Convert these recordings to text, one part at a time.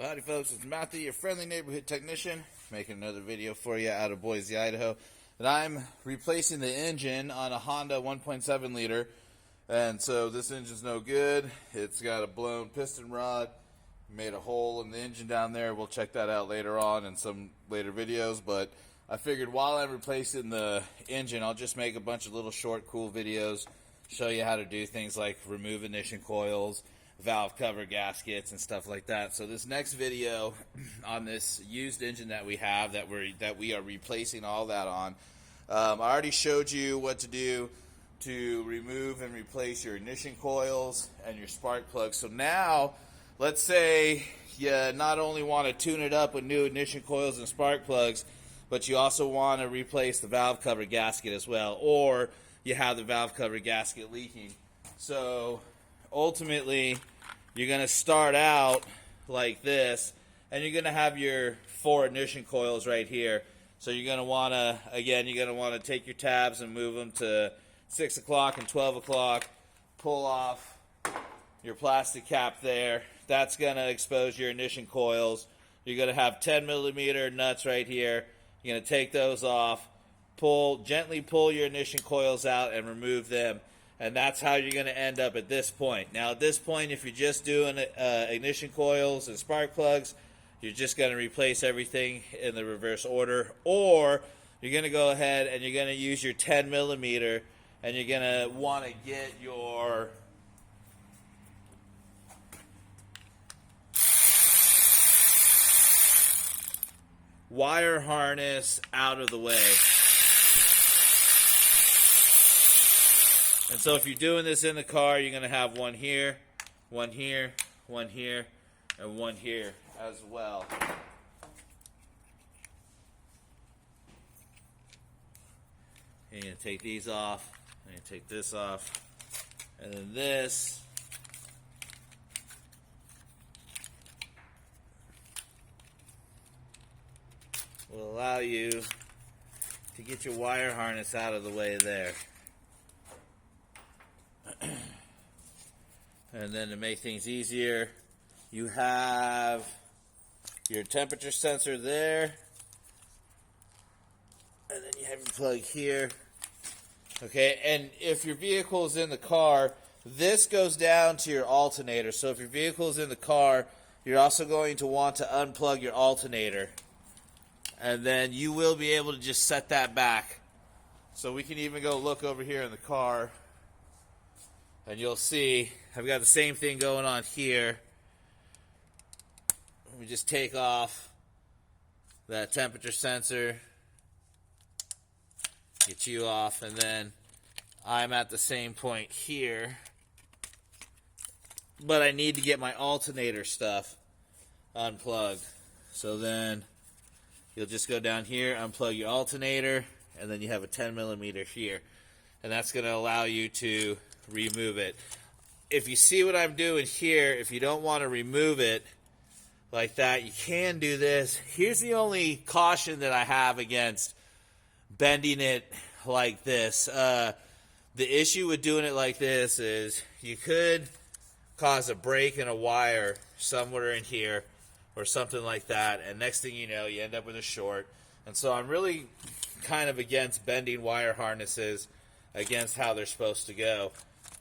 Well, howdy folks, it's Matthew, your friendly neighborhood technician, making another video for you out of Boise, Idaho. And I'm replacing the engine on a Honda 1.7 liter. And so this engine's no good. It's got a blown piston rod, made a hole in the engine down there. We'll check that out later on in some later videos. But I figured while I'm replacing the engine, I'll just make a bunch of little short, cool videos, show you how to do things like remove ignition coils, valve cover gaskets and stuff like that. So this next video on this used engine that we have that we are replacing all that on, I already showed you what to do to remove and replace your ignition coils and your spark plugs. So now let's say you not only want to tune it up with new ignition coils and spark plugs, but you also want to replace the valve cover gasket as well, or you have the valve cover gasket leaking. So ultimately, you're going to start out like this, and you're going to have your 4 ignition coils right here. So you're going to want to, again, you're going to want to take your tabs and move them to 6 o'clock and 12 o'clock, pull off your plastic cap there. That's going to expose your ignition coils. You're going to have 10 millimeter nuts right here. You're going to take those off, gently pull your ignition coils out and remove them. And that's how you're going to end up at this point. Now, at this point, if you're just doing ignition coils and spark plugs, you're just going to replace everything in the reverse order. Or you're going to go ahead and you're going to use your 10 millimeter, and you're going to want to get your wire harness out of the way. And so if you're doing this in the car, you're going to have one here, one here, one here, and one here as well. And you're going to take these off, and you take this off, and then this will allow you to get your wire harness out of the way there. And then to make things easier, you have your temperature sensor there, and then you have your plug here. Okay, and if your vehicle is in the car, this goes down to your alternator. So if your vehicle is in the car, you're also going to want to unplug your alternator, and then you will be able to just set that back. So we can even go look over here in the car, and you'll see I've got the same thing going on here. Let me just take off that temperature sensor, get you off, and then I'm at the same point here. But I need to get my alternator stuff unplugged. So then you'll just go down here, unplug your alternator, and then you have a 10 millimeter here. And that's going to allow you to remove it. If you see what I'm doing here, if you don't want to remove it like that, you can do this. Here's the only caution that I have against bending it like this. The issue with doing it like this is you could cause a break in a wire somewhere in here or something like that, and next thing you know, you end up with a short. And so I'm really kind of against bending wire harnesses against how they're supposed to go.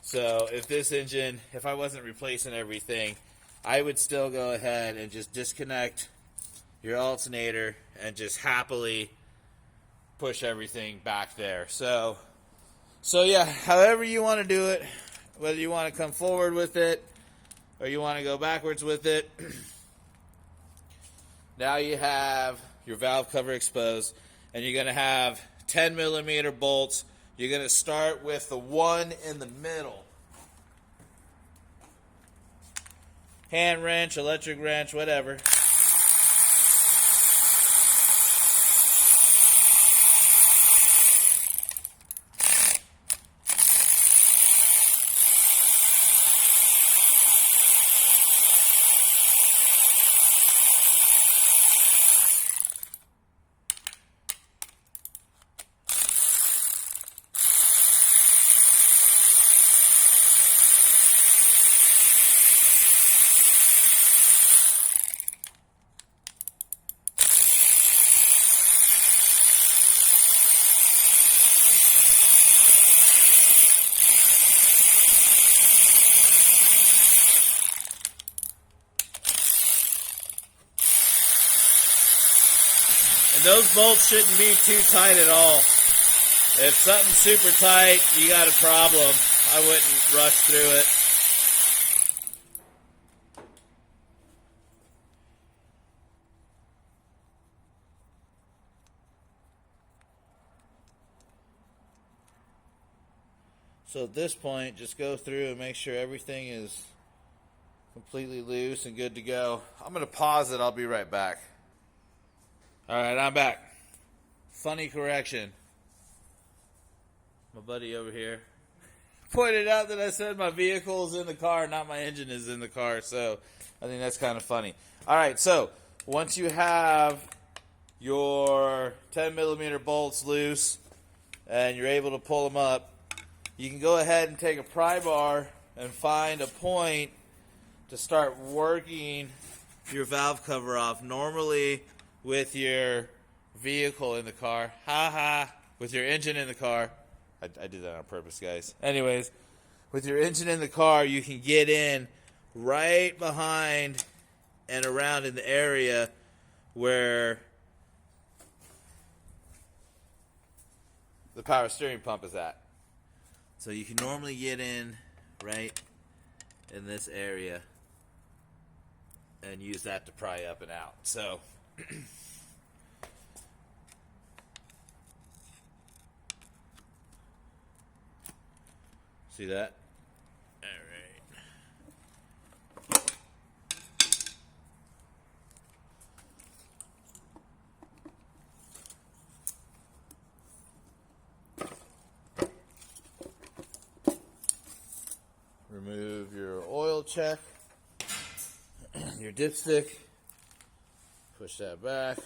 So if this engine, if I wasn't replacing everything, I would still go ahead and just disconnect your alternator and just happily push everything back there. So yeah, however you want to do it, whether you want to come forward with it or you want to go backwards with it, now you have your valve cover exposed, and you're going to have 10 millimeter bolts. You're going to start with the one in the middle. Hand wrench, electric wrench, whatever. And those bolts shouldn't be too tight at all. If something's super tight, you got a problem. I wouldn't rush through it. So at this point, just go through and make sure everything is completely loose and good to go. I'm going to pause it. I'll be right back. All right, I'm back. Funny correction. My buddy over here pointed out that I said my vehicle is in the car, not my engine is in the car. So I think that's kind of funny. All right, so once you have your 10 millimeter bolts loose and you're able to pull them up, you can go ahead and take a pry bar and find a point to start working your valve cover off. Normally with your vehicle in the car, with your engine in the car, I did that on purpose, guys. Anyways, with your engine in the car, you can get in right behind and around in the area where the power steering pump is at. So you can normally get in right in this area and use that to pry up and out. So see that? All right. Remove your oil check, your dipstick, push that back,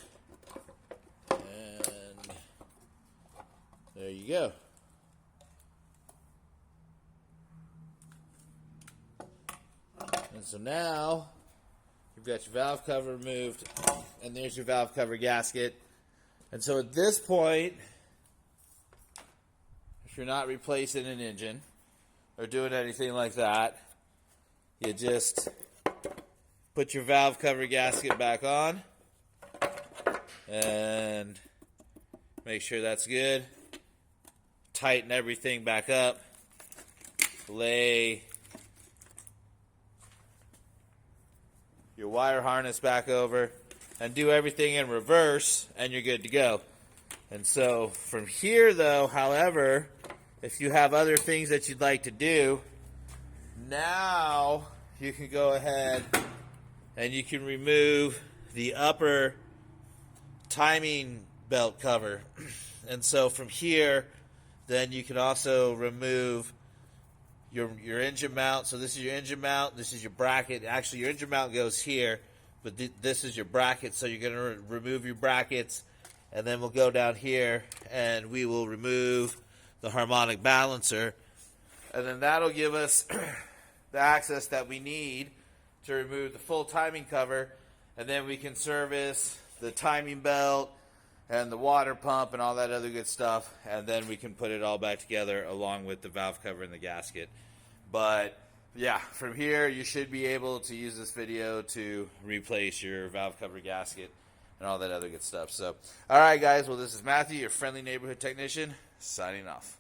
and there you go. And so now you've got your valve cover removed, and there's your valve cover gasket. And so at this point, if you're not replacing an engine or doing anything like that, you just put your valve cover gasket back on and make sure that's good. Tighten everything back up. Lay your wire harness back over and do everything in reverse, and you're good to go. And so from here though, however, if you have other things that you'd like to do, now you can go ahead and you can remove the upper timing belt cover. And so from here, then you can also remove your engine mount. So this is your engine mount, this is your bracket. Actually, your engine mount goes here, but this is your bracket. So you're going to remove your brackets, and then we'll go down here and we will remove the harmonic balancer, and then that'll give us the access that we need to remove the full timing cover, and then we can service the timing belt and the water pump and all that other good stuff, and then we can put it all back together along with the valve cover and the gasket. But yeah, from here you should be able to use this video to replace your valve cover gasket and all that other good stuff. So, all right, guys. Well, this is Matthew, your friendly neighborhood technician, signing off.